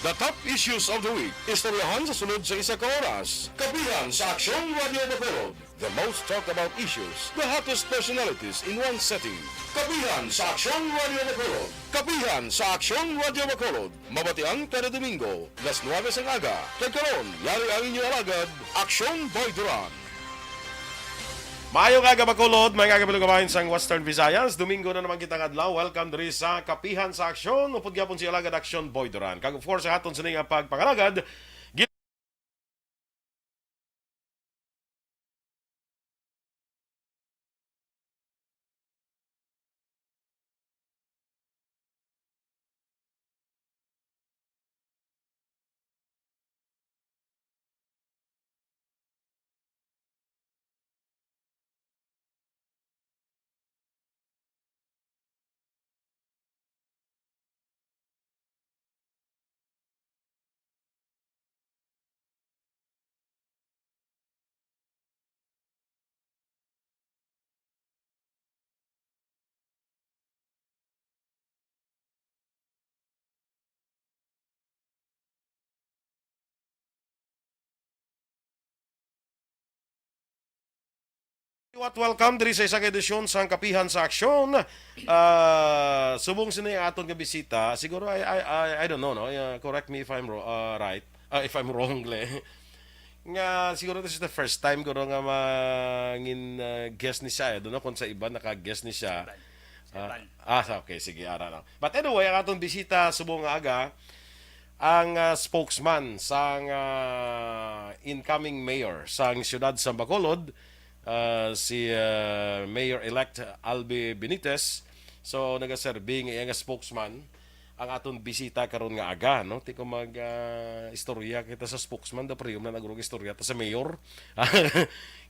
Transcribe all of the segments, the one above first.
The top issues of the week. Istoryahan sa sunod sa isa ka oras. Kapihan sa Aksyon Radio Bacolod. The most talked about issues. The hottest personalities in one setting. Kapihan sa Aksyon Radio Bacolod. Kapihan sa Aksyon Radio Bacolod. Mabatian kada Domingo. Las 9 sang aga. Kagkaroon, yari ang inyong alagad. Aksyon Boy Duran. Maayong aga Bacolod, may kagabilog kamahin sang Western Visayas. Domingo na naman kita kadlaw. Welcome diri sa Kapihan sa Aksyon. Upod gyapon si alagad Aksyon Boy Duran. Kag of course sa haton sini nga pagpangalagad. Welcome diri sa isang edisyon sa Kapihan sa Aksyon. Subong sini aton nga bisita. Siguro I don't know no. Correct me if I'm right. If I'm wrong le. Nga siguro this is the first time ko nga mangin guest ni siya. Doon kung sa iba naka-guest ni siya. Okay, sige, ara lang. But anyway, ang aton bisita subong nga aga ang spokesman sang incoming mayor sang siyudad sa Bacolod. Si Mayor-elect Albi Benitez. So nagaserbing nga spokesman ang aton bisita karon nga aga no tiko mag istorya kita sa spokesman da priyom na nagurog istorya ta sa mayor.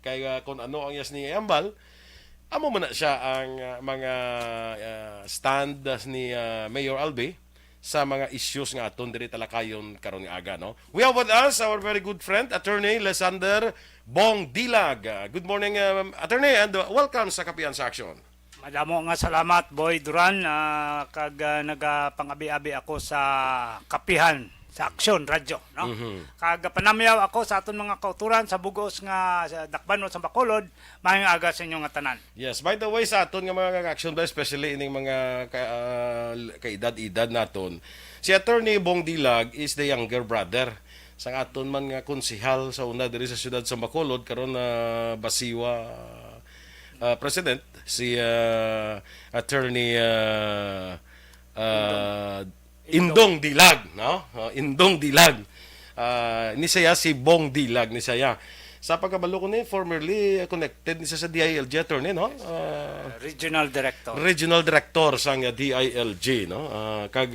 Kay kung ano ang yas ni Ambal amo man na siya ang mga stand ni Mayor Albi sa mga issues nga aton diri talakayon karon nga aga no. We have with us our very good friend Attorney Lysander Bong Dilag. Good morning Attorney and welcome sa Kapihan sa Aksyon. Madamo nga salamat Boy Duran kag nagapangabi-abi ako sa Kapihan sa Aksyon Radyo no. Kag panamyaw ako sa aton mga kauturan sa bugos nga sa Dakbanon sa Bacolod, maayong aga sa inyo nga tanan. Yes, by the way sa aton nga mga action ba especially ining mga kaedad-edad naton. Si Attorney Bong Dilag is the younger brother sang aton man nga konsehal sa una diri sa siyudad sa Bacolod karon na basiwa president si Attorney Indong Dilag no. Indong Dilag. Ni saya si Bong Dilag ni saya. Sa pagkabalo ko ni formerly connected ni sa DILG attorney no. Regional Director. Regional Director sang DILG no. Kag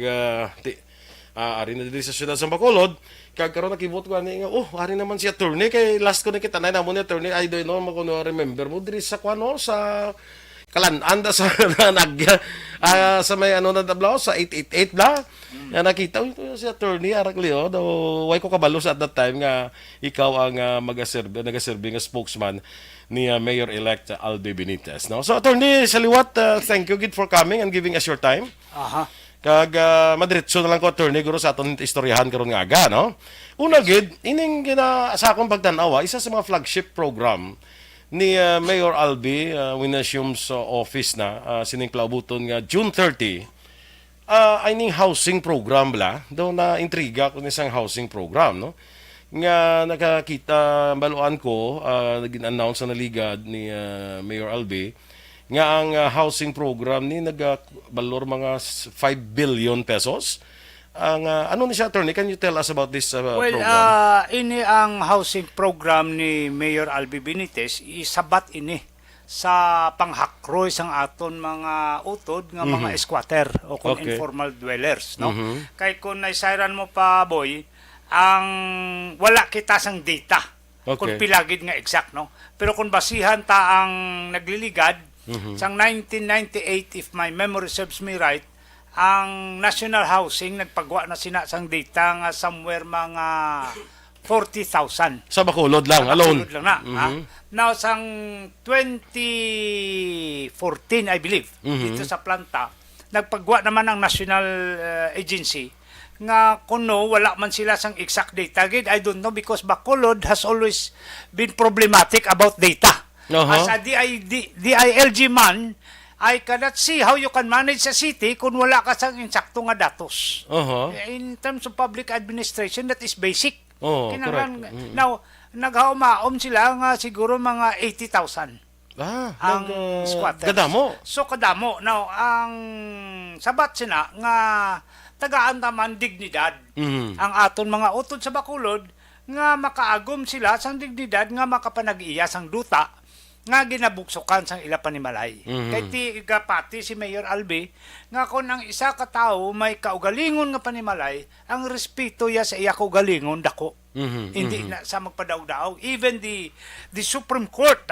ari na diri sa siyudad sa Bacolod kag karon nakibot ko ani nga ari naman si attorney kay last ko nakita na mo ni attorney I don't know mo kuno remember mo diri sa kwano sa Kalan-anda sa nagya sa may ano na tablaw sa 888 bla. Nakita ko si attorney Araglio daw way ko kabalo sa at that time nga ikaw ang nagaserbe nga spokesman ni Mayor-elect Albi Benitez no. So attorney saliwat thank you gid for coming and giving us your time. Kag madiretso na lang ko attorney guro sa aton istoryahan karon nga aga no. Una gid ining sa akong pagtan-aw isa sa mga flagship program ni Mayor Albi when assumes office na sining klaubuton nga June 30 ining housing program bla daw na intriga ko isang housing program no nga nakakita baluan ko nag-announce na ligad ni Mayor Albi nga ang housing program ni nagbalor mga 5 billion pesos. Ang ano ni siya attorney, can you tell us about this program? Ini ang housing program ni Mayor Albi Benitez isabat ini sa panghakroy sang aton mga utod nga mga squatter o kung informal dwellers no. Kay kung naisayran mo pa Boy ang wala kita sang data kung pilagid nga exact no. Pero kung basihan ta ang nagliligad sang 1998 if my memory serves me right ang National Housing nagpagawa na sina sang data nga somewhere mga 40,000 sa Bacolod lang alone. Bacolod lang na. Now sang 2014 I believe dito sa planta nagpagawa naman ang national agency nga kuno wala man sila sang exact data gid. I don't know because Bacolod has always been problematic about data. As a DILG man, I cannot see how you can manage a city kung wala ka sang insakto nga datos. In terms of public administration, that is basic. Correct. Now, naghaumaom sila nga siguro mga 80,000. Ang squatters. Kadamo. So kadamo. Now, ang sabat sina nga tagaan taman dignidad ang aton mga utod sa Bacolod nga makaagom sila sang dignidad nga makapanag-iya sang duta nga ginabuksokan sang ila panimalay. Kay ti gapati si Mayor Albi nga kung ang isa ka tawo may kaugalingon nga panimalay, ang respeto ya sa iya kaugalingon dako. Hindi na sa magpadaog-daog. Even the Supreme Court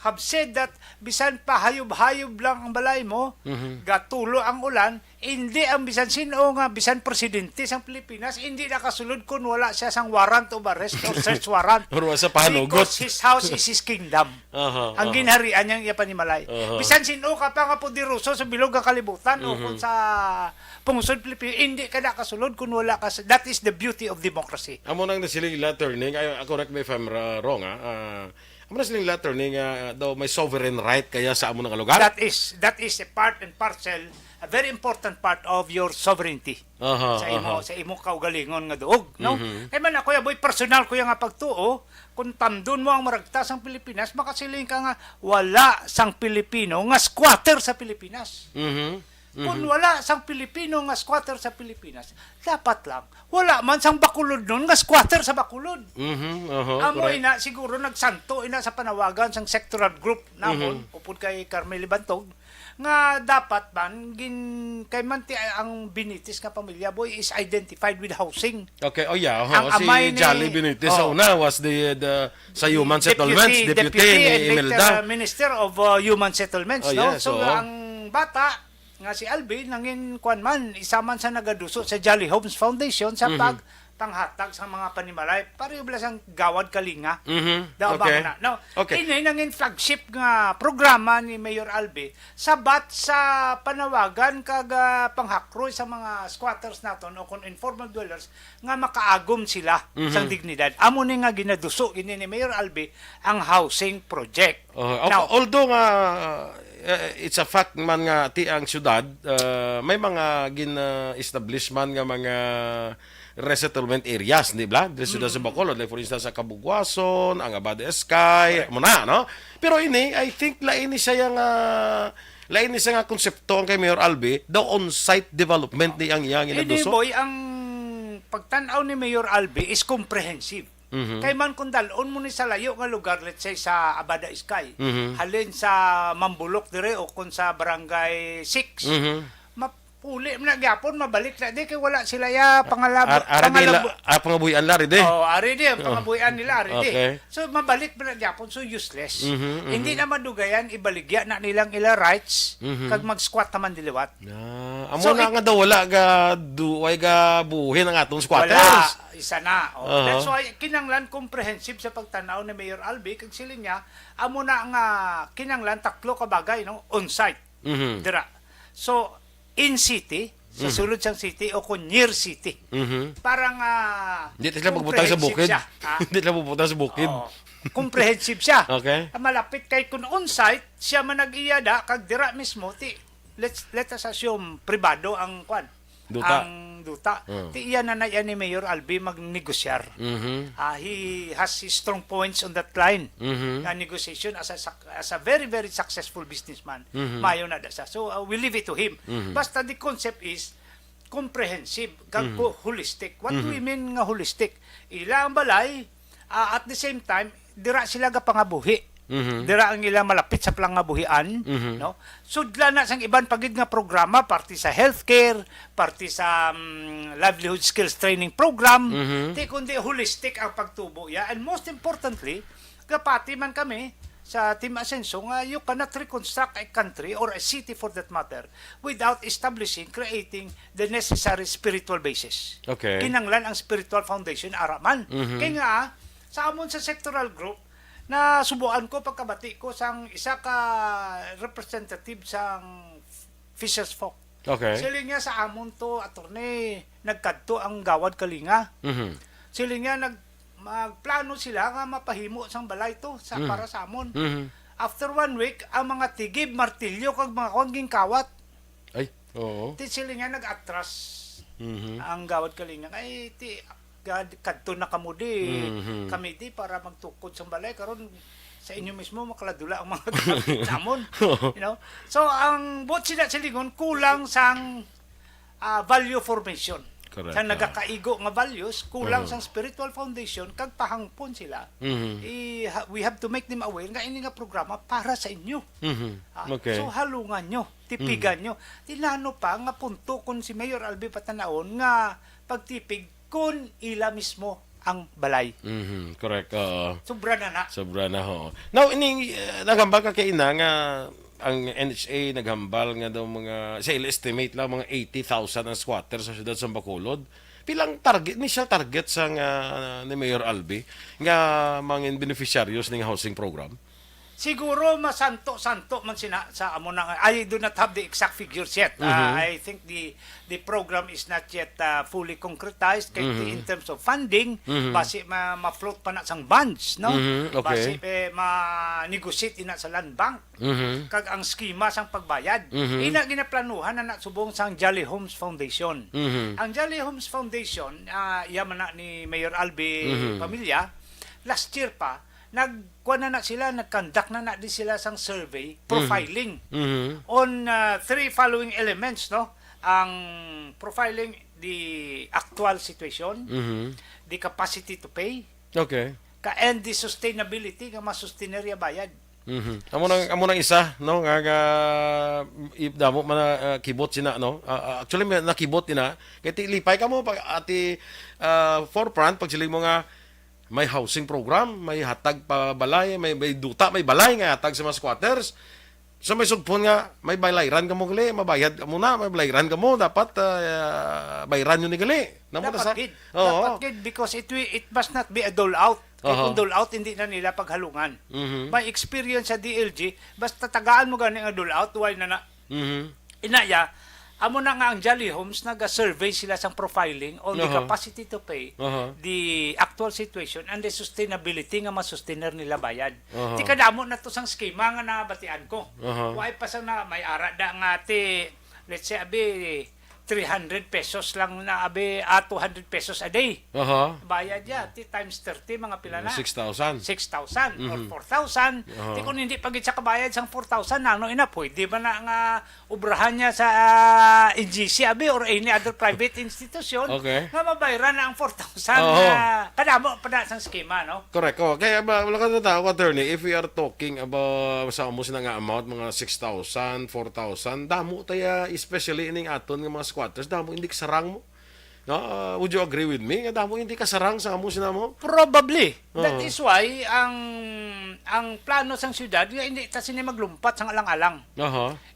have said that bisan pa hayop-hayop lang ang balay mo, gatulo ang ulan, hindi ang bisan sino nga bisan presidente sang Pilipinas hindi nakasulod kung wala siya sang warrant of arrest or search warrant. Sa pahanugot. Because his house is his kingdom. Ang ginharian niyang iya panimalay. Bisan sino ka pa nga poderoso sa bilog nga kalibutan o kung sa pungsod Pilipinas, hindi ka nakasulod kung wala ka. That is the beauty of democracy. Amo nang nasiling letter ni, correct me if I'm wrong, amo na siling letter ni nga daw may sovereign right kaya sa amo nga lugar. That is a part and parcel, a very important part of your sovereignty. Sa imo kaugalingon nga duog, no? Kay man ako boy personal ko nga pagtuo, kung tamdon mo ang maragtas ang Pilipinas, makasiling ka nga wala sang Pilipino nga squatter sa Pilipinas. Kung wala sang Pilipino nga squatter sa Pilipinas, dapat lang wala man sang Bacolod nun nga squatter sa Bacolod. Amo ina siguro nagsanto ina sa panawagan sang sectoral group namon upod kay Carmeli Bantog nga dapat man kay man ti ang Benitez nga pamilya boy is identified with housing. Okay, Ang si amay Jolly Benitez sa una was the sa Human Settlements, deputy ni Imelda. Minister of Human Settlements, no? Yes, So ang bata nga si Albi nangin kuan man isa man sa nagaduso sa Jolly Homes Foundation sa panghatag sa mga panimalay pareho bala sang gawad kalinga. Okay. No. Okay. Ini nangin flagship nga programa ni Mayor Albi sabat sa panawagan kag panghakroy sa mga squatters naton o kon informal dwellers nga makaagom sila sang dignidad. Amo ni nga ginaduso ini ni Mayor Albi ang housing project. Now, although it's a fact man nga ti ang syudad may mga gin-establish man nga mga resettlement areas, di ba? Dito sa Bacolod, like for instance sa Kabugwason, ang Abade Escay, muna, no? Pero ini, I think lain ni siya nga konsepto ang kay Mayor Albi, the on-site development ni ang iyang hindi inaduso. boy, ang pagtanaw ni Mayor Albi is comprehensive. Kay man kung dalon mo ni sa layo nga lugar, let's say sa Abada Iskay, halin sa Mambulok dire o kung sa Barangay 6, mapuli na gyapon mabalik na di kay wala sila ya pangabuyan la rin ari di pangabuyan nila ari di. Okay. So mabalik na gyapon so useless. Hindi na madugayan ibaligya na nilang ila rights kag mag-squat naman diliwat. Amo So, na nga daw wala ga duway ga buhin ang atong squatters. Wala, isa na. That's why kinanglan comprehensive sa pagtanaw ni Mayor Albi kag sila niya amo na nga kinanglan tatlo ka bagay no on site. Dira. So in city sa sulod sang city o kung near city. Parang Hindi sila magbutang sa bukid. Hindi sila magbutang sa bukid. Comprehensive siya. Okay. Malapit kay kung on site siya man nag-iyada kag dira mismo let us assume pribado ang kwan. Ang duta. Ti iyan na yan ni Mayor Albi magnegosyar. He has his strong points on that line. Negotiation as a very, very successful businessman. Mayo na dasa. So, we leave it to him. Basta the concept is comprehensive, holistic. What do we mean nga holistic? Ila ang balay, at the same time, dira sila ga pangabuhi. Dira ang ilang malapit sa plangabuhian, no? Sudla na sang iban pagid nga programa parti sa healthcare, parti sa livelihood skills training program, di kundi holistic ang pagtubo ya. And most importantly, kapati man kami sa Team Asenso nga you cannot reconstruct a country or a city for that matter without creating the necessary spiritual basis. Okay. Kinanglan ang spiritual foundation araman. Kaya nga sa amon sa sectoral group na subuan ko pagkabati ko sang isa ka representative sang Fisher's Folk. Okay. Sila nga sa amon to, attorney, nagkadto ang Gawad Kalinga. Mhm. Sila nga magplano sila nga mapahimo sang balay to para sa amon. Mhm. After 1 week, ang mga tigib, martilyo, kag mga konging kawat, Ay, oo. ti sila nga nag-atras Mhm. ang Gawad Kalinga. Ay, kadto na kamudi, Mhm. kami di para magtukod sa balay. Karon sa inyo mismo, makaladula ang mga gamit namon. You know? So, ang buot sila sa lingon, kulang sang value formation. Correct. Sa nagakaigo nga values, kulang sang spiritual foundation, kag pahangpon sila. Mhm. We have to make them aware nga ini nga programa para sa inyo. Mhm. Okay. So halungan nyo, tipigan nyo. Tilano pa nga punto kung si Mayor Albi Patanaon nga pagtipig kun ila mismo ang balay. Mhm. Correct. Oo. Sobra na na. Sobra na ho. Now, ini naghambal ka kay ina nga ang NHA naghambal nga daw mga, sa estimate lang, mga 80,000 ang squatter sa siyudad sa Bacolod. Pilang target, initial target sa ni Mayor Albi nga mga beneficiaries ng housing program? Siguro masanto-santo man sina sa amo na. I do not have the exact figures yet. I think the program is not yet fully concretized in terms of funding. Basi ma-float pa na sang bonds, no? Okay. Basi ma-negotiate ina sa land bank. Kag ang skema sang pagbayad. Ina ginaplanuhan na subong sang Jolly Homes Foundation. Ang Jolly Homes Foundation, yaman na ni Mayor Albi Pamilya, last year pa, nagkuha na sila, nag-conduct na di sila sang survey, profiling on 3 following elements, no? Ang profiling, the actual situation, the capacity to pay, Okay. and the sustainability, nga masustinerya bayad. Amo nang isa, no, nga damo man kibot sina, no. Actually may nakibot ina kay ti lipay ka mo pag ati forefront pag sila mo nga may housing program, may hatag pa balay, may duta, may balay nga hatag sa mga squatters. So may sugpon nga may balayran ka mo gali, mabayad ka muna, may balayran ka mo, dapat bayran yun ni gali. Dapat gid. Dapat gid because it must not be a dole out. Kung dole out, hindi na nila paghalungan. May experience sa DLG, basta tagaan mo gani nga dole out, why na na. Inaya, amo na nga ang Jolly Homes, nag-survey sila sang profiling on the capacity to pay, the actual situation, and the sustainability nga masustainer nila bayad. Di kadamo na to sang schema nga nabatian ko. Why pa sang na may ara da nga let's say, 300 pesos lang na 200 pesos a day. Bayad ya, times 30, mga pila na? 6,000. 6,000 or 4,000. Di kung hindi pagit sa kabayad sang 4,000, ano ina, pwede ba na nga ubrahan niya sa EGC or any other private institution nga mabayaran na ang 4,000 na kadamo pa na sang schema, no? Correct. Kaya wala ka na tao, attorney, if we are talking about sa umus na nga amount, mga 6,000, 4,000, damo tayo, especially ining aton nga mga squatters, damo hindi kasarang mo. No? Would you agree with me? Damo hindi kasarang sa amus na mo? Probably. That is why ang plano sang syudad nga hindi ta sini maglumpat sang alang-alang.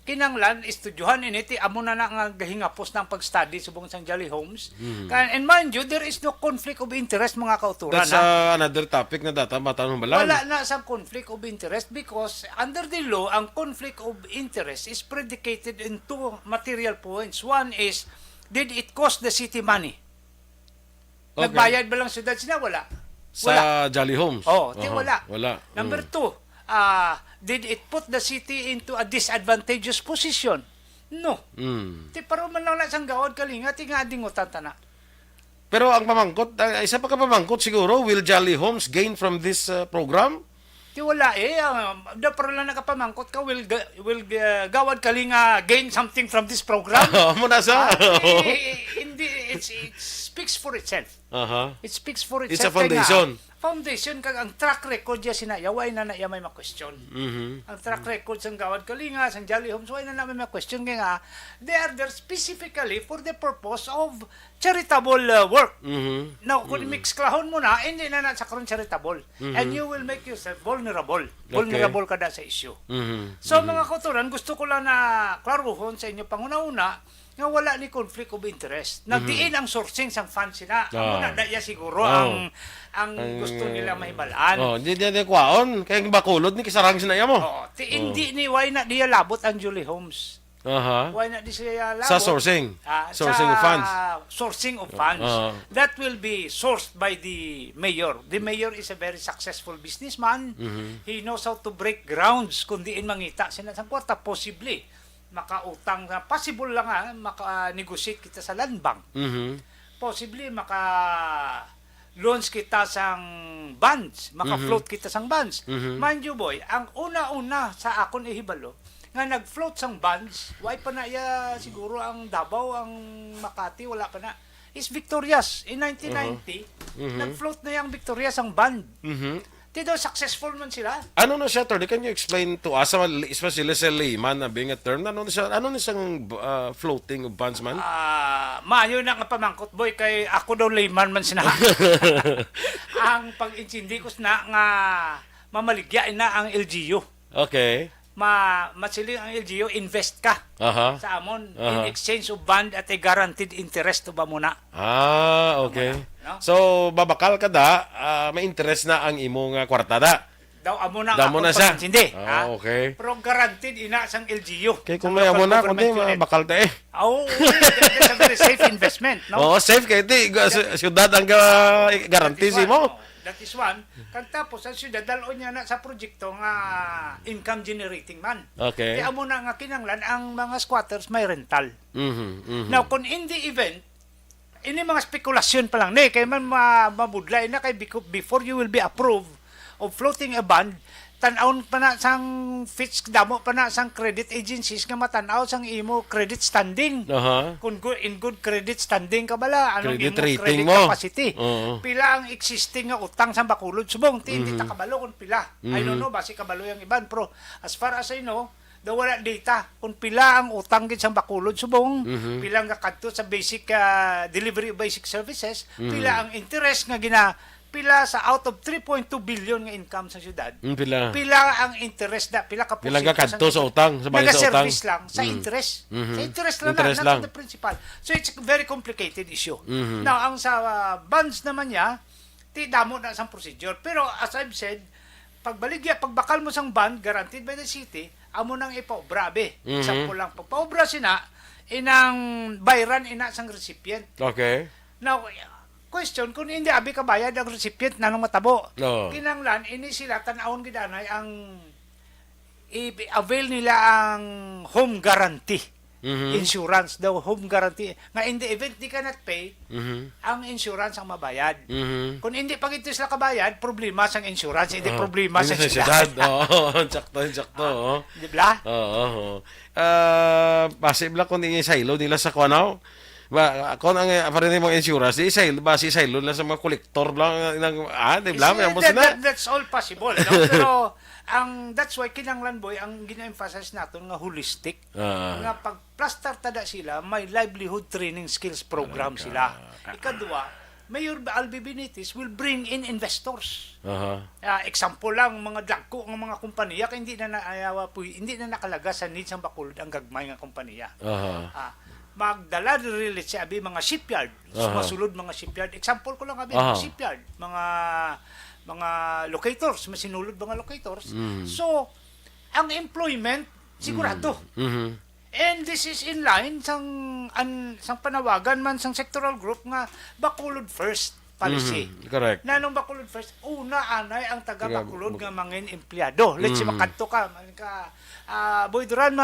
Kinanglan estudyuhan initi amo na nga gahingapos ng pag-study subong sang Jolly Homes. And mind you, there is no conflict of interest, mga kauturan. That's another topic na data matanong balan. Wala na sa conflict of interest because under the law, ang conflict of interest is predicated in 2 material points. One is, did it cost the city money? Nagbayad ba lang syudad sila? Wala. Sa Jolly Homes? Wala. Wala. Number 2, did it put the city into a disadvantageous position? No. Ti paro man lang na sang Gawad Kalinga, ti nga dingutan ta na. Pero ang pamangkot, isa pa ka pamangkot siguro, will Jolly Homes gain from this program? Ti wala pero lang nakapamangkot ka, will Gawad Kalinga gain something from this program? Muna sa? Hindi, it speaks for itself. It speaks for itself. It's a foundation. Foundation kag ang track record niya sinayaway na iya may ma-question. Ang track record sang Gawad Kalinga, sang Jolly Homes, way na may ma-question kaya nga they are there specifically for the purpose of charitable work. Now, kung mix klahon mo na, hindi na sa karon charitable. And you will make yourself vulnerable. Vulnerable ka da sa issue. So, mga kauturan, gusto ko lang na klaruhon sa inyo panguna-una nga wala ni conflict of interest. Nagdiin ang sourcing sang funds sila. Amo na daya siguro ang gusto nila mahibalaan. Hindi kwaon. Kaya yung Bacolod ni kisarang sinaya mo. Hindi ni why na diya labot ang Jolly Homes. Aha. Why not di siya labot? Sa sourcing. Sourcing sa of funds. Sourcing of funds. That will be sourced by the mayor. The mayor is a very successful businessman. He knows how to break grounds kung diin mangita sila sa kwarta. Possibly, makautang na, possible lang maka-negotiate kita sa land bank. Possibly, loans kita sang bonds, maka-float kita sang bonds. Mind you boy, ang una-una sa akon ihibalo, nga nag-float sang bonds, why pa na siguro ang Davao, ang Makati, wala pa na, is Victorias. In 1990, nag-float na yung Victorias ang bond. Di daw successful man sila. Ano na siya, Attorney? Can you explain to us, especially sa layman na being a term, ano na siyang floating of bonds man? Maayo na nga pamangkot, boy, kay ako daw layman man sina. Ang pag-intindi ko na nga mamaligya na ang LGU. Okay. Masiling ang LGU, invest ka sa amon in exchange of bond at a guaranteed interest to ba muna. Okay. No? So, babakal ka da, may interest na ang imong kwartada. Daw amo na Damo na siya. Hindi. Okay. Pero guaranteed ina sang LGU. Kaya kung may amo na, kundi bakal ta eh. That's a very safe investment, no? Oo, safe kay di syudad ang guarantee si mo. That is one. Kag tapos ang syudad dalon niya na sa proyekto nga income generating man. Okay. Kaya amo na nga kinanglan ang mga squatters may rental. Now kung in the event ini mga spekulasyon pa lang ni kay man mabudlay na kay before you will be approved of floating a bond, tan-aon pa na sang Fitch, damo pa na sang credit agencies nga matanaw sang imo credit standing. Kung in good credit standing ka bala, anong Credit imo rating credit mo. capacity. Pila ang existing nga utang sa bakulod subong, hindi ta kabalo kung pila. I don't know, basi kabalo yung iban, pero as far as I know, daw wala data kung pila ang utang gid sa bakulod subong, pila nga kadto sa basic delivery of basic services, pila ang interest nga pila sa out of 3.2 billion nga income sa syudad. Pila ang interest pila ka Pila nga kadto sa utang, sa bayad sa utang. Service lang sa interest. Sa interest lang Interest not lang. the principal. So it's a very complicated issue. Now ang sa bonds naman niya, ti damo na sang procedure. Pero as I've said, pagbakal mo sang bond guaranteed by the city, amo nang ipaobrabe. Example lang, pagpaobra sina inang bayran ina sang recipient. Okay. Now, question, kung hindi abi kabayad ang recipient na nang matabo. Kinanglan, ini sila tanawon gidanay ang i-avail nila ang home guarantee. Insurance daw, home guarantee. Nga in the event di ka not pay, ang insurance ang mabayad. Kung hindi pag ito sila kabayad, problema sang insurance, hindi problema sa syudad. Oo, sakto. Di ba? Oo. Possible kung hindi silo nila sa kuanaw. Kung ang parin mong insurance, si silo lang sa mga kolektor lang di ba? That's all possible, no? Pero that's why kinanglan boy ang gina-emphasize naton nga holistic. Nga pag-plaster tada sila, may livelihood training skills program sila. Ikadua, Mayor Albi Benitez will bring in investors. Example lang, mga dagko ng mga kumpanya kaya hindi na nakalaga sa needs ng bakulod ang gagmay nga kumpanya. Magdala dili sa abi mga shipyard, masulod mga shipyard. Example ko lang abi mga shipyard, mga locators, masinulod mga locators. So, ang employment sigurado. And this is in line sang panawagan man sang sectoral group nga bakulod first policy. Correct. Nanong bakulod first, una anay ang taga bakulod nga mangin empleyado. Let's say makadto ka Boy Duran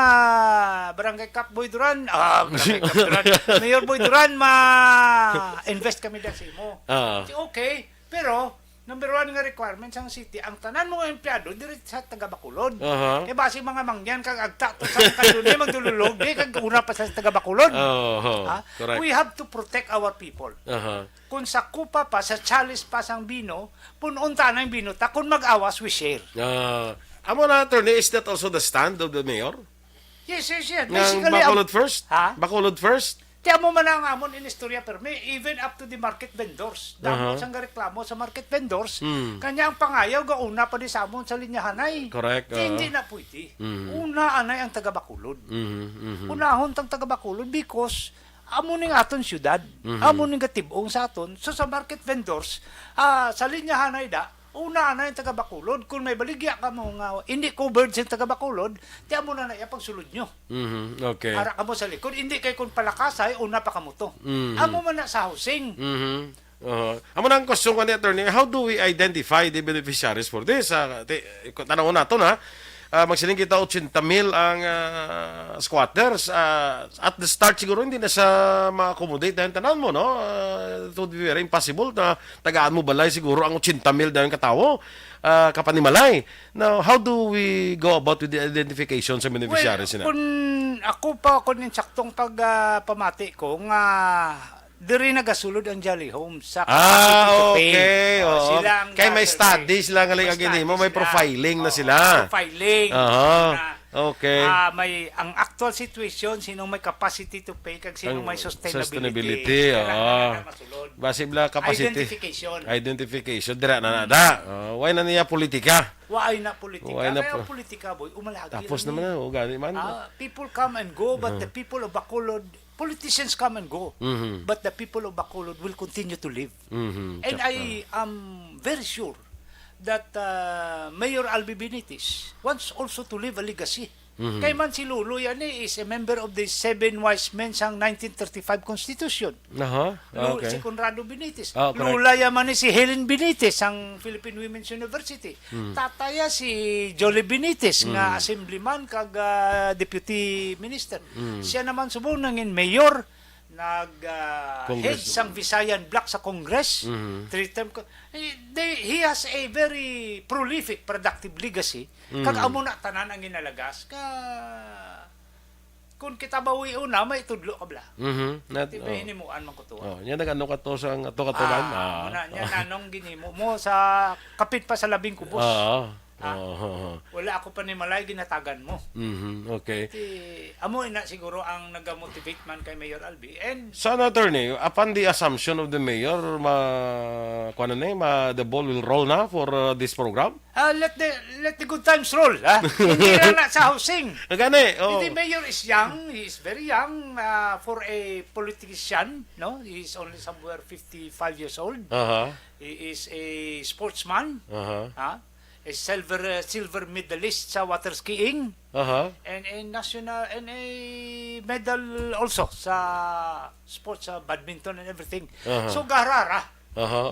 Barangay Cap Boy Duran, Barangay Cap Duran, Mayor Boy Duran invest kami dahil sa imo. Okay, pero number one nga requirement sa city, ang tanan mga empleyado diri sa taga Bacolod. Basi mga mangyan kag agta to sa kanunay magdululog di kag una pa sa taga Bacolod. We have to protect our people. Kung sa kupa pa, sa chalice pa sang bino, pununta na yung bino ta, kung mag-awas, we share. Amo na, attorney, is that also the stand of the mayor? Yes. Basically, Bacolod first? Bacolod first? Tiyan mo man ang amon in istorya perme, even up to the market vendors. Dahil sang reklamo sa market vendors, kanya ang pangayaw, gauna pa di sa amon sa linyahanay. Correct. Hindi na pwede. Una anay ang taga Bacolod. Unahon tang taga Bacolod because amo ning aton syudad, amo ning gatibong sa aton. So sa market vendors, sa linyahanay da, una na yung taga Bacolod. Kung may baligya ka mo nga, hindi covered sa taga Bacolod, tiyan mo na yung pagsulod nyo. Okay. Ara ka mo sa likod. Hindi kay kung palakasay, una pa ka mo to. Amo man na sa housing. Amo na ang question ko ni attorney, how do we identify the beneficiaries for this? Tanaw nato na, magsiling kita 80,000 ang squatters. At the start siguro hindi na sa ma-accommodate dahil tanan mo, no? It would be very impossible na tagaan mo balay siguro ang 80,000 dahil katawo. Kapanimalay. Now, how do we go about with the identification sa beneficiaries na? Kung ako pa, kung yung saktong pamati ko, nga diri nagasulod ang Jolly Homes sa okay. Oo. Sila ang Kaya may survey. studies lang nga gini mo, may profiling na sila. Profiling. Okay. May ang actual situation, sinong may capacity to pay kag sinong may Sustainability. Base bla capacity. Identification. Dira na nada. Why na niya politika? Why na politika? Why na Kaya politika, boy, umalagi. Tapos naman na, gani man. People come and go, but the people of Bacolod, politicians come and go, but the people of Bacolod will continue to live. And I am very sure that Mayor Albi Benitez wants also to leave a legacy. Kay man si Lulu yan is a member of the 7 wise men sang 1935 Constitution. Okay. Si Conrado Benitez. Correct. Lula yaman ni si Helen Benitez ang Philippine Women's University. Tataya si Jolie Benitez nga assemblyman kag deputy minister. Siya naman subong nangin mayor head sang Visayan Bloc sa Congress. 3-term he has a very prolific productive legacy. Kag amo na tanan ang ginalagas ka kung kita bawi una may tudlo ka bla. Hinimuan man ko to. Nya nagano ka to sang ato katuban. Nya nanong ginimo mo sa kapit pa sa labing kubos. Wala ako pa ni malay ginatagan mo. Okay. Amo ina siguro ang nagamotivate man kay Mayor Albi. And sana attorney, upon the assumption of the mayor, the ball will roll na for this program? Let the good times roll. Hindi na sa housing. Gani. The mayor is young. He is very young for a politician. No, he is only somewhere 55 years old. He is a sportsman. A silver medalist sa water skiing. And a national and a medal also sa sports, sa badminton and everything. So garara.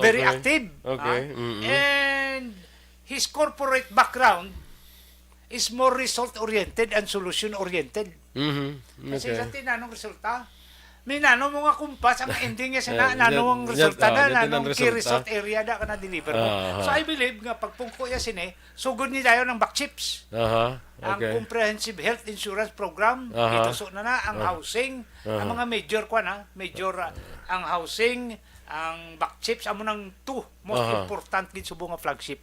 Very active. Okay. And his corporate background is more result oriented and solution oriented. Kasi sa tinanong resulta, may nano mga kumpas ang ending niya sa nano ang resulta na nanong key result area da ka na deliver mo. So I believe nga pagpungko ya sine sugod ni dayon ng back chips. Ang comprehensive health insurance program ituso na ang housing, ang mga major ang housing, ang back chips amo nang two most important gid subo nga flagship.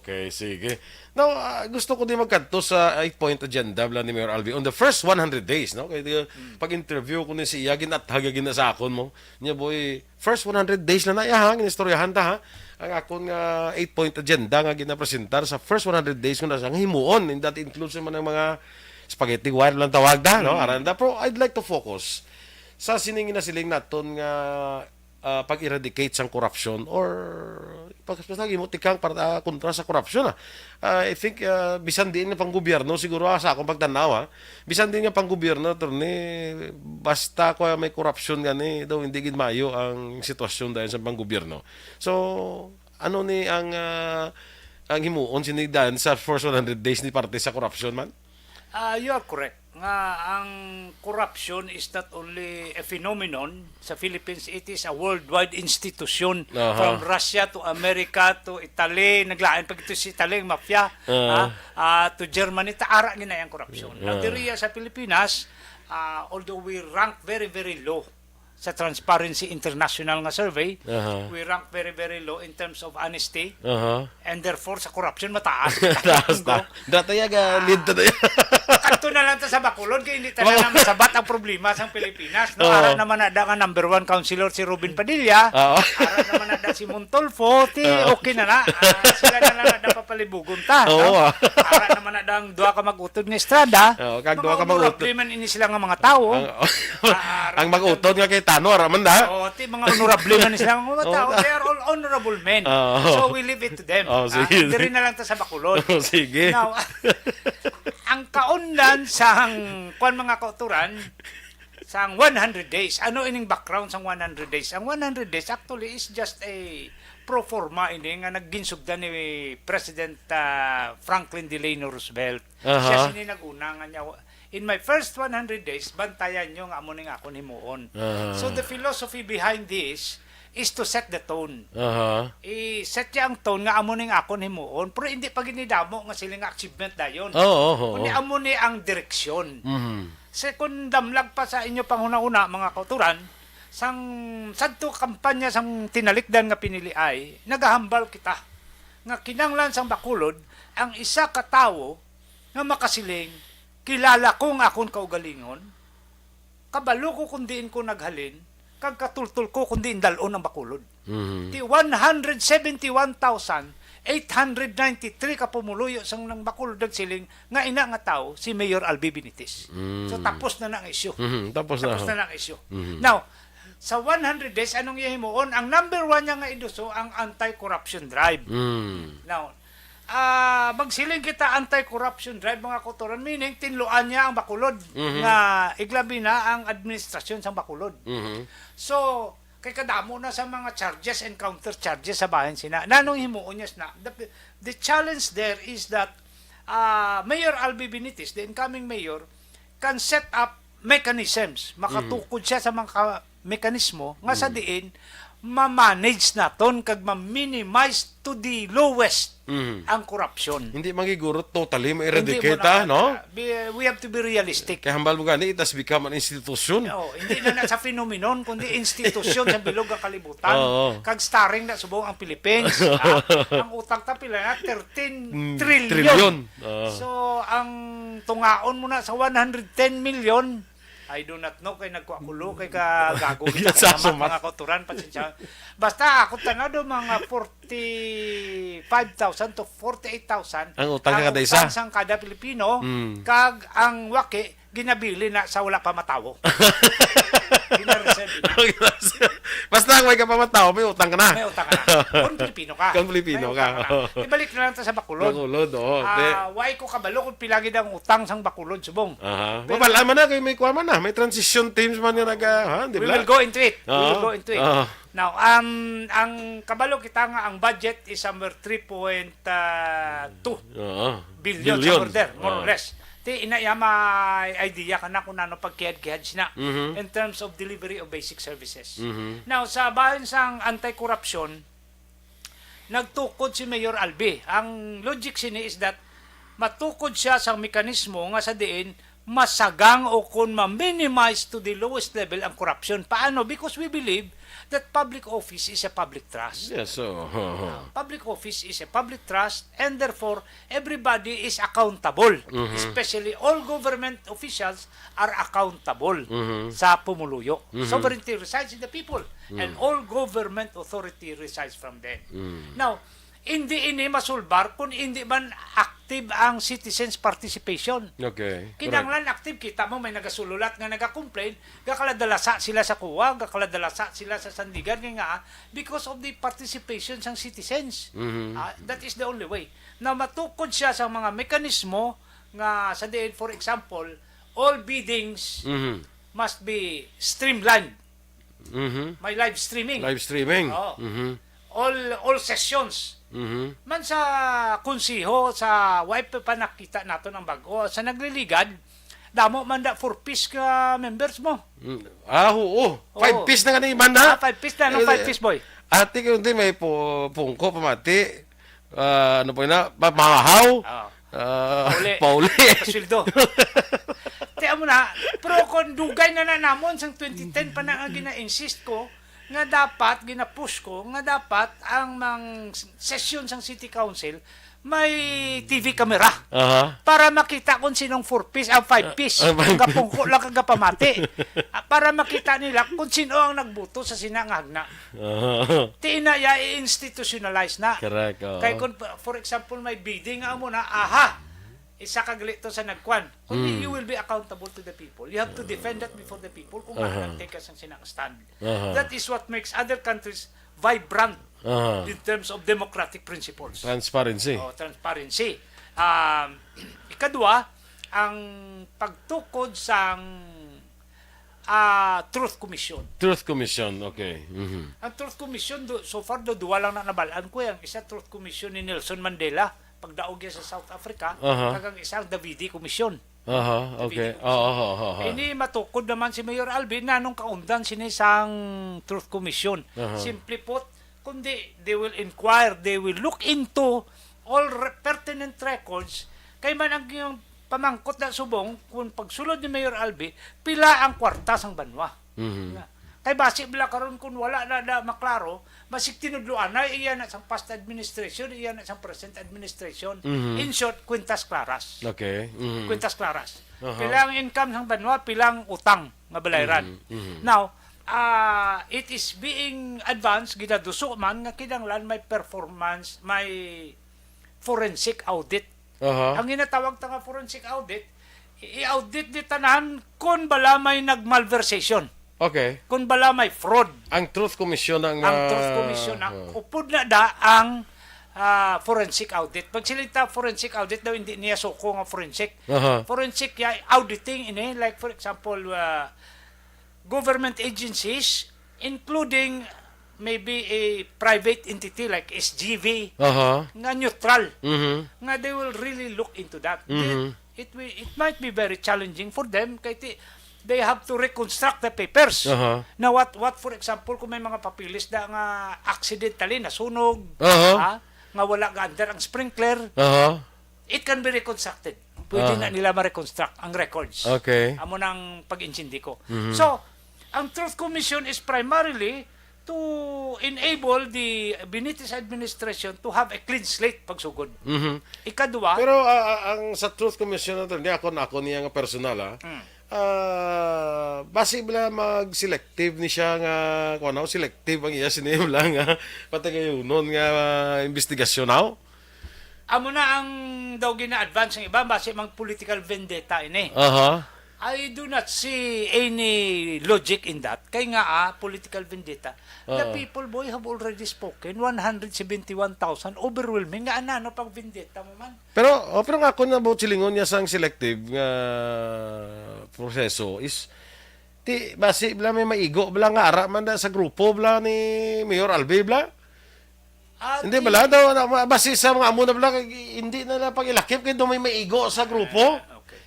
Okay. Sige. Now, gusto ko din magkanto sa 8-point agenda ni Mayor Albi on the first 100 days, no? Kaya pag-interview ko ni si Iyagin at hagagin na sa akon mo. Niya, boy, first 100 days na naiyahang, inistoryahan ta, ha? Ang akong 8-point agenda nga ginapresentar sa first 100 days ko na siyang himuon. And that includes naman ng mga spaghetti wire lang tawag da, no? Aranda. Pero I'd like to focus sa siningin na siling naton nga pag-eradicate sang corruption or pagkasagi mo tikang para kontra sa corruption. I think bisan din nga pang gobyerno siguro sa akong pagtanaw, bisan din nga pang gobyerno ni basta ko may corruption gani daw hindi gid maayo ang sitwasyon dahil sa pang gobyerno. So ano ni ang himuon sinigdan sa first 100 days ni parte sa corruption man? You are correct. Nga ang corruption is not only a phenomenon sa Philippines, it is a worldwide institution. From Russia to America to Italy, naglaan pag ito si Italy mafia, to Germany, taara gina ang corruption. Ang diriya sa Pilipinas, although we rank very very low sa Transparency International nga survey, we rank very very low in terms of honesty, and therefore sa corruption mataas. Datayaga lead to Kanto na lang ta sa Bacolod kay hindi tanan na masabat ang problema sa Pilipinas. No, ara naman na nga number 1 councilor si Robin Padilla. Ara naman na si Montolfo, okay na. Sila na lang na papalibugon ta. Ara naman na ang duha ka mag-utod nga Estrada. Kag duha ka mag-utod. Problema ini sila nga mga tao. Ang mag-utod nga kay Tanor man da. Mga honorable man sila nga mga tao. They are all honorable men. Oo. So we leave it to them. Sige. Diri na lang ta sa Bacolod. Sige. Now, ang kaundan sang kwan mga kauturan sang 100 days. Ano ining background sang 100 days? Ang 100 days actually is just a pro forma ini nga nagginsugdan ni President Franklin Delano Roosevelt. Siya sini nag-una nga niya, in my first 100 days bantayan nyo nga amo ning ako himuon. So the philosophy behind this is to set the tone. I-set niya ang tone nga amo ning ako himuon, pero hindi pa ginidamo nga sila nga achievement dayon. Kundi amo ni ang direksyon. Second damlag pa sa inyo panghuna-una mga kauturan, sang sadto kampanya sang tinalikdan nga pinili ay nagahambal kita nga kinanglan sang Bacolod ang isa ka tawo nga makasiling kilala ko nga akon kaugalingon, kabalo ko kundiin ko naghalin, kag katultul ko kundiin dalon ang Bacolod. Ti 171,893 ka pumuluyo sang nang Bacolod siling nga ina nga tao si Mayor Albi Benitez. So tapos na ang issue. Tapos na ang issue. Now, sa 100 days anong ihimuon? Ang number 1 niya nga iduso ang anti-corruption drive. Now, magsiling kita anti-corruption drive mga kauturan, meaning tinluan niya ang Bacolod nga iglabi na ang administrasyon sa Bacolod. So, kay kadamo na sa mga charges and counter charges sa bayan sina. Nanong himuon niya na the challenge there is that Mayor Albi Benitez, the incoming mayor, can set up mechanisms. Makatukod siya sa mga mekanismo nga sa diin ma-manage naton kag ma-minimize to the lowest ang corruption. Hindi magiguro totally ma-eradicate, no? We have to be realistic. Kaya hambal mo gani, it has become an institution. Hindi na sa phenomenon, kundi institusyon sa bilog ang kalibutan. Kag starring na subong ang Philippines. Ang utang ta pila na 13 trillion. So, ang tungaon mo na sa 110 million, I do not know kay nagkuakulo kay kagago sa mga kauturan pasensya. Basta ako tanado mga 45,000 to 48,000 ang utang kada isa sang kada Pilipino kag ang waki ginabili na sa wala pa matawo. Basta kung may kapamataw, may utang ka na. May utang ka na. Kung Pilipino ka. Kung Pilipino ka. Ibalik na lang ta sa Bacolod. Bacolod, Why ko kabalo kung pilagid ang utang sang Bacolod subong. Babala man na, kay may kuha man na. May transition teams man yung We will go into it. Now, ang kabalo kita nga ang budget is somewhere 3.2 billion somewhere there, more or less. Inayama idea ka na kung ano pagkihad-kihad sina in terms of delivery of basic services. Now, sa bahin sang anti-corruption, nagtukod si Mayor Albi. Ang logic sini is that matukod siya sa mekanismo nga sa diin masagang o kung ma-minimize to the lowest level ang corruption. Paano? Because we believe that public office is a public trust. Yes, so public office is a public trust and therefore everybody is accountable. Especially all government officials are accountable sa pumuluyo. Sovereignty resides in the people and all government authority resides from them. Now, hindi ini masulbar kung hindi man active ang citizens participation. Okay. Kinanglan active kita mo may nagasululat nga naga-complain, gakaladalasa sila sa kuwa, gakaladalasa sila sa sandigan nga because of the participation sang citizens. That is the only way. Na matukod siya sa mga mekanismo nga sa diin, for example, all biddings must be streamlined. May live streaming. Live streaming. All sessions. Man sa konsiho sa wipe pa nakita nato ng bago sa nagliligad damo man da 4-piece ka members mo. Oo. 5 piece na kanina man na. 5 piece na, 5 piece boy. Ate ko hindi may pungko pamati. Ano po na? Mahahaw. Pauli. Pasweldo. Tiyan mo na, pero kung dugay na namon sang 2010 pa na nga gina-insist ko nga dapat, gina-push ko, nga dapat ang mga session sang City Council may TV camera para makita kung sinong 4-piece, 5-piece. Kapungko lang kagapamati. Para makita nila kung sino ang nagbuto sa sinangagna. Tinaya i-institutionalize na. Correct. Kaya kung, for example, may bidding nga mo na, isa kaglito sa nagkwan. Kundi you will be accountable to the people. You have to defend that before the people kung maanang take us ang sinang stand. That is what makes other countries vibrant Aha. in terms of democratic principles. Transparency. Transparency. Ikadua, ang pagtukod sa Truth Commission. Truth Commission, okay. Mhm. Ang Truth Commission, so far, duwa lang na nabalaan ko. Ang isa Truth Commission ni Nelson Mandela, pagdaog niya sa South Africa, kagang isang Davidi Commission. Aha, okay. Ini matukod naman si Mayor Albi na nung kaundan sinisang Truth Commission. Simply put, kundi they will inquire, they will look into all pertinent records kay man ang yung pamangkot na subong kung pagsulod ni Mayor Albi pila ang kwarta sang banwa. Kay basi bila karon kung wala na maklaro, basig tinudloan na iya na sang past administration, iya na sang present administration. In short, kwintas claras. Okay. Kwintas claras. Pilang income sang banwa, pilang utang nga balayran. Now, it is being advanced gidaduso man nga kinahanglan may performance, may forensic audit. Ang ginatawag ta nga forensic audit, i-audit di tanan kung bala may nagmalversation. Okay. Kung bala may fraud. Ang Truth Commission ang Truth Commission ang upod na da ang forensic audit. Pag silita forensic audit daw hindi niya suko nga forensic. Forensic ya auditing ini like for example government agencies including maybe a private entity like SGV nga neutral. Nga they will really look into that. It might be very challenging for them kay they have to reconstruct the papers. Now what for example kung may mga papilis na nga accidentally nasunog, nga wala ga under ang sprinkler, it can be reconstructed. Pwede na nila ma-reconstruct ang records. Okay. Amo nang pag-intindi ko. So, ang Truth Commission is primarily to enable the Benitez administration to have a clean slate pagsugod. Ikadua, pero ang sa Truth Commission nato, di ako niya nga personal basi bala mag-selective ni siya nga kuno selective ang iya sinim lang patagayunon nga investigasyon now. Amo na ang daw gina-advance ng iba base mang political vendetta ini. I do not see any logic in that. Kay nga political vendetta. The people boy have already spoken 171,000 overwhelming nga ano pang vendetta mo man. Pero nga ako na buot silingon niya sang selective nga proseso is basi bala may maigo bala nga ara man da sa grupo bala ni Mayor Albi bala. Hindi bala daw basi sa mga amo na bala hindi na lang pag-ilakip kay do may maigo sa grupo.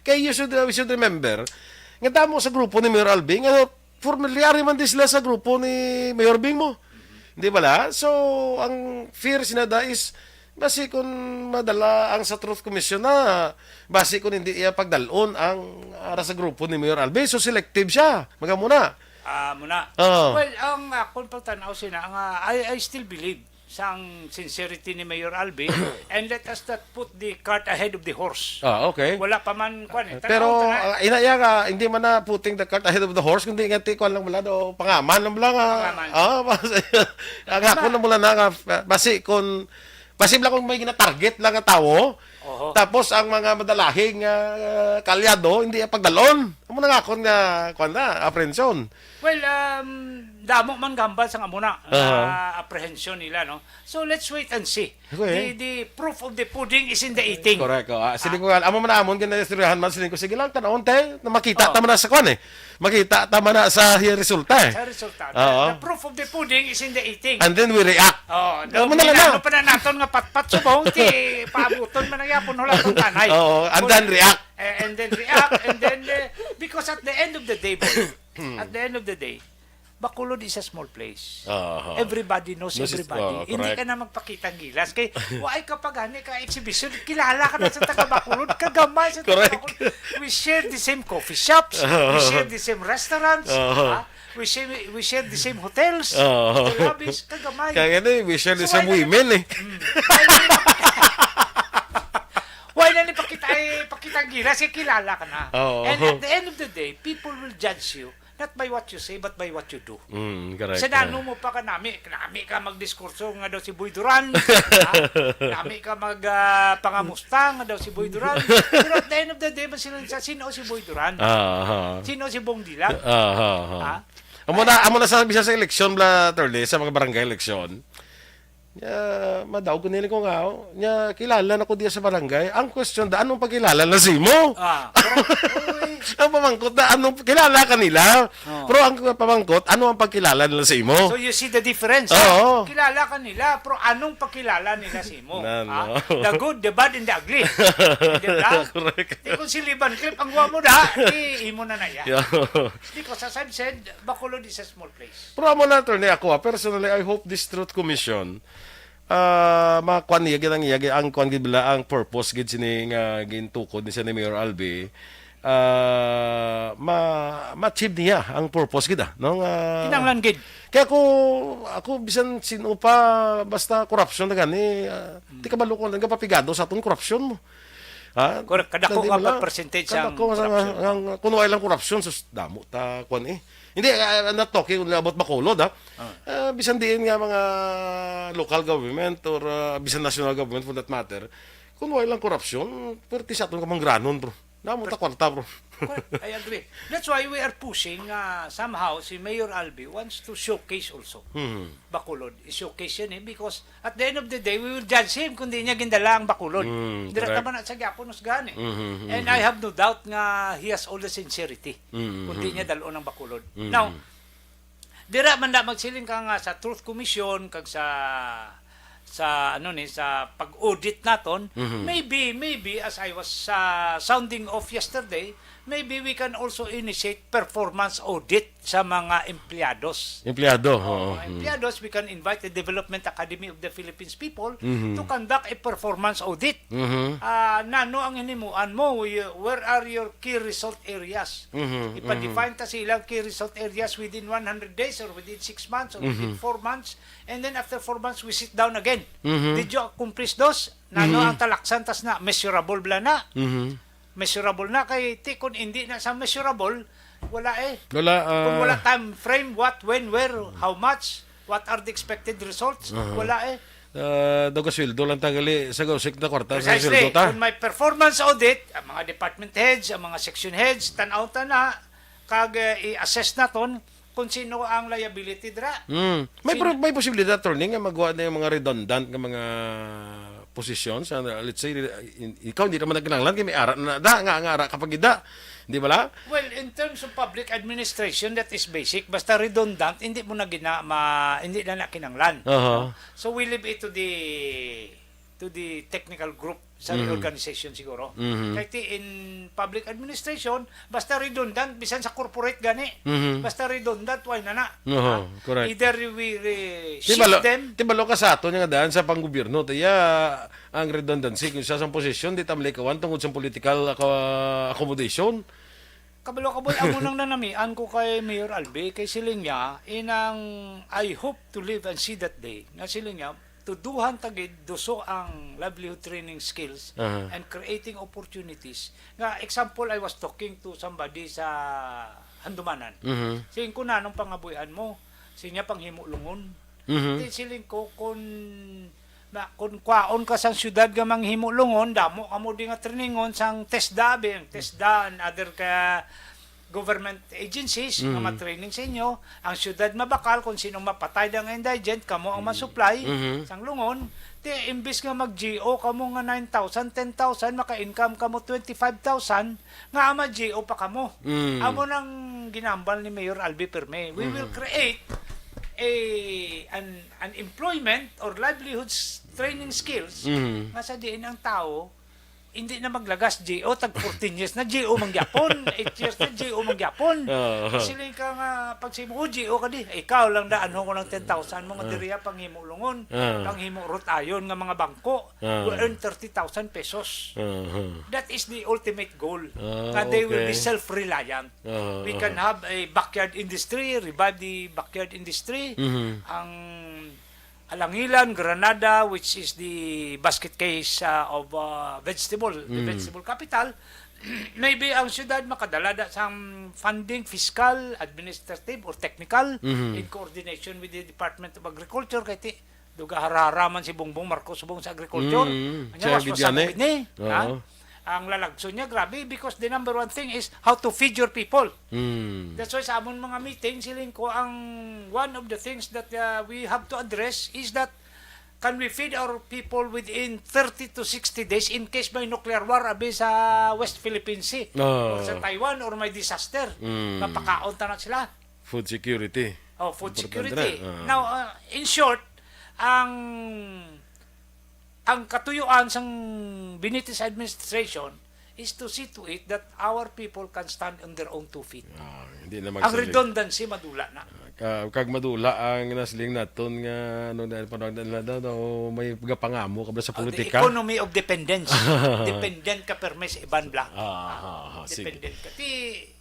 Kay we should remember nga damo sa grupo ni Mayor Albi nga familiar man din sila sa grupo ni Mayor Bing mo. Hindi bala? So ang fear sinada is basi kung madala ang sa Truth Commission na basi kung hindi iya pagdalon ang ara sa grupo ni Mayor Albi, so selective siya. Magamuna. Muna. Well, ang kung pagtanaw sina, I still believe sa ang sincerity ni Mayor Albi and let us not put the cart ahead of the horse. Okay. Wala pa man kwan pero inaya nga hindi man na putting the cart ahead of the horse kundi ngati kwan lang wala do pangaman lang wala nga. Ang ako na mula na nga basi kung kung may gina-target lang nga tawo. Tapos ang mga madalahing kalyado hindi pagdalon. Amo na nga kon nga kwan na apprehension. Well, damo man gambal sa amuna apprehension nila, no? So let's wait and see. Okay. The proof of the pudding is in the eating. Correct. Siling ko amo man amon gina-istoryahan man siling ko sige lang tanawon te na makita ta man na sa kwan Makita ta man na sa resulta Sa resulta. The proof of the pudding is in the eating. And then we react. Ano pa na naton nga patpat subong ti paabuton man ang yapon wala tong tanay. And then react. And then react and then because at the end of the day, at the end of the day, Bacolod is a small place. Everybody knows everybody. Hindi ka na magpakitang gilas. Kay, why kapag hani ka exhibition, kilala ka na sa taga-Bacolod, kagamay sa taga-Bacolod. We share the same coffee shops. We share the same restaurants. We share the same hotels. The lobbies, kagamay. Kaya nga we share the same women Why na ni pakitang gilas, kilala ka na. And at the end of the day, people will judge you not by what you say, but by what you do. Correct. Sa dano mo pa ka nami ka magdiskurso nga daw si Boy Duran. Nami ka pangamusta nga daw si Boy Duran. Pero at the end of the day, sino si Boy Duran? Sino si Bong Dilag? Amo na sa bisa sa eleksyon bla Thursday sa mga barangay eleksyon. Madaw ko nila ko nga, nya kilala na ko diya sa barangay. Ang question da, anong pagkilala na si mo? Ang pamangkot na, anong kilala ka nila? Pero ang pamangkot, ano ang pagkilala nila sa imo? So you see the difference. Oo. Kilala ka nila, pero anong pagkilala nila si mo? No. The good, the bad, and the ugly. Diba? Correct. Di kung si Liban Clip, ang guwa mo na, imo na yan. Yeah. Because as I've said, Bacolod is a small place. Pero mo na attorney ako, personally, I hope this Truth Commission makuan niya ang kuan gid bala ang purpose gid sini nga gintukod ni Mayor Albi ma-achieve niya ang purpose gid no nga Kinanglan gid. kaya ako bisan sino pa basta corruption na gani di ka balukon nga papigado sa aton corruption mo. Correct. Kadako Di nga bala? percentage Kadako ang nga corruption. kuno ay lang corruption sus damo ta kuan Hindi, I'm not talking about Bacolod, bisan diin nga mga local government or bisan national government for that matter, kung wala lang korupsyon, perti sa atong kamanggranon, bro. Namo ta kwarta, bro. I agree. That's why we are pushing somehow si Mayor Albi wants to showcase also. Bacolod. I-showcase yan because at the end of the day, we will judge him kung di niya gindala ang Bacolod. Direct naman at sa Gyapon usgani. And I have no doubt nga he has all the sincerity kung di niya daloon ang Bacolod. Now, dira man na magsiling ka nga sa Truth Commission kag sa pag-audit naton, maybe as I was sounding off yesterday, maybe we can also initiate performance audit sa mga empleados. Empleyado. Empleados, we can invite the Development Academy of the Philippines people to conduct a performance audit. Nano ang hinimuan mo? Where are your key result areas? Ipa-define ta silang key result areas within 100 days or within 6 months or within 4 months. And then after 4 months, we sit down again. Did you accomplish those? Nano ang talaksan tas na? Measurable bla na? Measurable na kay kung hindi na sa measurable, wala kung wala time frame, what, when, where, how much, what are the expected results, wala Daga sweldo lang tagali sa gawsik na kwarta sa Precisely. sweldo ta. Kung may performance audit, ang mga department heads, ang mga section heads, tanaw na, kag i-assess naton kung sino ang liability dra. May posibilidad attorney nga magawa na yung mga redundant nga mga positions. Let's say ikaw hindi naman nagkinanglan kay may ara na nga ara kapag ida. Di ba la? Well, in terms of public administration, that is basic. Basta redundant, hindi mo na hindi na kinanglan. So we leave it to the technical group sa organization siguro. Kahit in public administration, basta redundant, bisan sa corporate gani. Basta redundant, why na na. Correct. Either we shift them. Tibalo ka sa ato nga daan sa panggobyerno. Taya ang redundancy kung sa posisyon, di tamlay kawan tungod sa political accommodation. Kabalo-kaboy, ang unang nanamian ko kay Mayor Albi, kay siling niya, I hope to live and see that day, na siling niya, tuduhan tagid duso ang livelihood training skills and creating opportunities. Nga, example, I was talking to somebody sa Handumanan. Siling ko na, anong pangabuyan mo? Siling niya, panghimulungon. Siling ko, kung kwaon ka sang syudad nga manghimulungon, damo ka mo di nga trainingon sang TESDA, and other ka government agencies nga ma-training sa inyo. Ang syudad mabakal kung sinong mapatay ng indigent, kamo ang masupply sang lungon. Imbis nga mag-GO kamo nga 9,000, 10,000, maka-income kamo 25,000, nga ma-GO pa kamo. Amo nang ginambal ni Mayor Albi Perme. We will create an employment or livelihoods training skills nga sa diin ang tao hindi na maglagas GO tag 14 years na GO mangyapon 8 years na GO mangyapon siling ka nga pag simo GO ka di ikaw lang daan ko ng 10,000 mga diriya panghimulungon panghimo rotayon nga mga bangko will earn 30,000 pesos. That is the ultimate goal that they will be self-reliant. We can have a backyard industry, revive the backyard industry. Ang Alangilan, Granada, which is the basket case of vegetable, the vegetable capital, maybe ang syudad makadala sa funding, fiscal, administrative, or technical in coordination with the Department of Agriculture. Kaya duga hararaman si Bongbong Marcos subong sa agriculture. Anya was masabog ni. Ang lalagso niya, grabe, because the number one thing is how to feed your people. That's why sa amon mga meeting, siling ko, ang one of the things that we have to address is that can we feed our people within 30 to 60 days in case may nuclear war abi sa West Philippine Sea or sa Taiwan or may disaster? Mapakaon ta na sila. Food security. Oh, food Importante security. na. Now, in short, ang katuyuan sang Benitez administration is to see to it that our people can stand on their own 2 feet. Hindi na Ang magsalig. redundancy madula na. Kag madula ang nasling naton nga ano na panahon na daw may gapangamo kabla sa The politika. economy of dependence. Dependent ka perme sa iban bla. Sige. Dependent ka.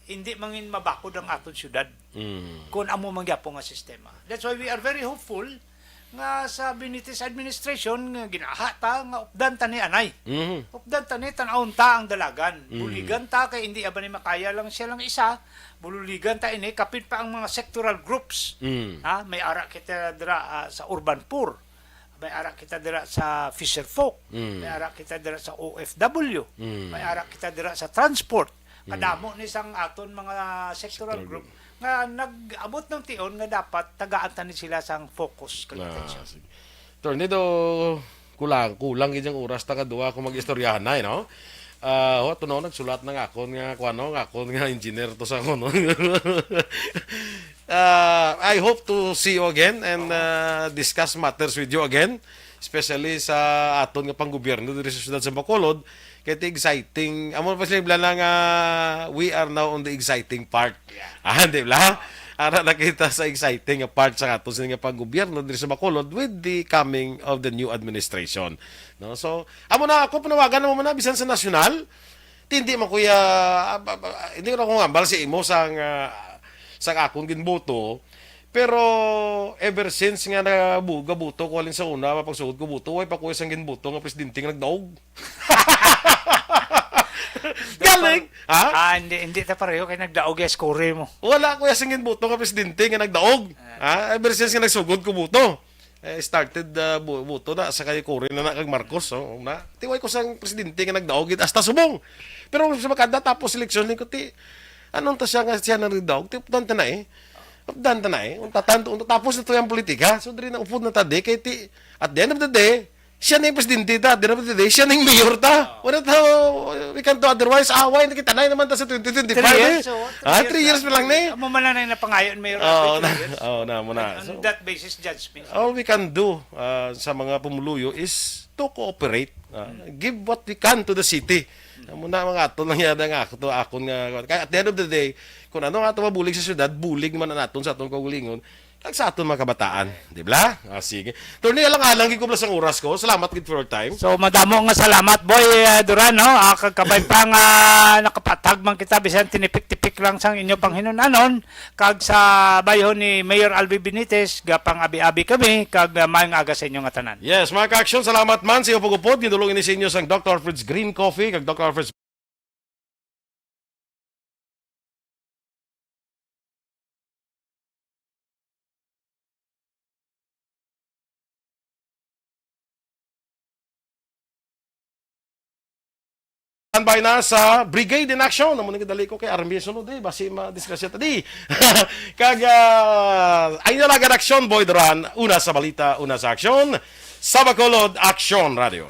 Hindi mangin mabakod ang aton syudad Mm. kung amo mangyapo nga sistema. That's why we are very hopeful nga sa Benitez administration nga ginaha ta nga updan ta ni anay. Mhm. Updan ta ni tan-awon ta ang dalagan. Buligan ta kay hindi aba ni makaya lang siya lang isa. Bululigan ta ini kapit pa ang mga sectoral groups. Mm. May ara kita dira sa urban poor. May ara kita dira sa fisher folk. May ara kita dira sa OFW. May ara kita dira sa transport. Kadamo ni sang aton mga sectoral group nga nag-abot ng tion nga dapat tagaan ta ni sila sang focus kag attention. Tornado kulang gid ang oras ta kadua ko mag-istoryahan na no. Tunaw nagsulat ng akon nga kuano akon nga engineer to sa kuno. I hope to see you again and discuss matters with you again, especially sa aton nga panggobyerno diri sa siyudad sa Bacolod. Kaya exciting. Amo pa sila lang we are now on the exciting part. Di ba? Ara nakita sa exciting part sa ato sa nga panggobyerno diri sa Bacolod with the coming of the new administration. No? So, amo na ako panawagan mo na bisan sa nasyonal. Hindi man kuya hindi ko na kung ambal si imo sa akong ginboto. Pero ever since nga gabuto ko alin sa una mapagsugod ko buto way pa ko isang ginboto nga presidente nga nagdaog. Galing. Hindi ta pareho kay nagdaog yung score mo. Wala ko isang ginboto nga presidente nga nagdaog. Ever since nga nagsugod ko buto. Started buto na sa kay Cory na kag Marcos na tiway ko sang presidente nga nagdaog hasta subong. Pero sa makada tapos eleksyon ni ko anong ta siya nga siya nang nagdaog tipdan ta na Updan ta na tapos na to yung politika. So, diri na upod na tadi. Kaya at the end of the day, siya na yung presidente ta. At the end of the day, siya na yung mayor ta. Wala ta, we can do otherwise. Away, nakitanay naman ta sa 2025. 3 years. 3 years pa lang na Amo man lang na pangayon mayor. Muna. On that basis, judgment. All we can do sa mga pumuluyo is to cooperate. Give what we can to the city. Muna mga ato lang yada nga ako nga kaya at the end of the day kung ano nga ato mabulig sa syudad bulig man naton sa aton kaugalingon kag sa aton mga kabataan di ba sige Tony alang gid ko ang oras ko salamat gid for your time So madamo nga salamat boy Duran no kagkabay pa nga nakapatag man kita bisan tinipik-tipik lang sang inyo pang hinunanon kag sa bayhon ni Mayor Albi Benitez gapang abi-abi kami kag maayong aga sa inyo nga tanan. Yes mga ka-aksyon salamat man sa iyo pagupod gidulong ini sa inyo sang Dr. Fritz Green Coffee kag Dr. Fritz standby na sa Brigade in Action. Namun nagdali ko kay Army sunod basi ma-discuss tadi. Kag ay nalaga action boy Duran, una sa balita, una sa aksyon. Sa Bacolod Action Radio.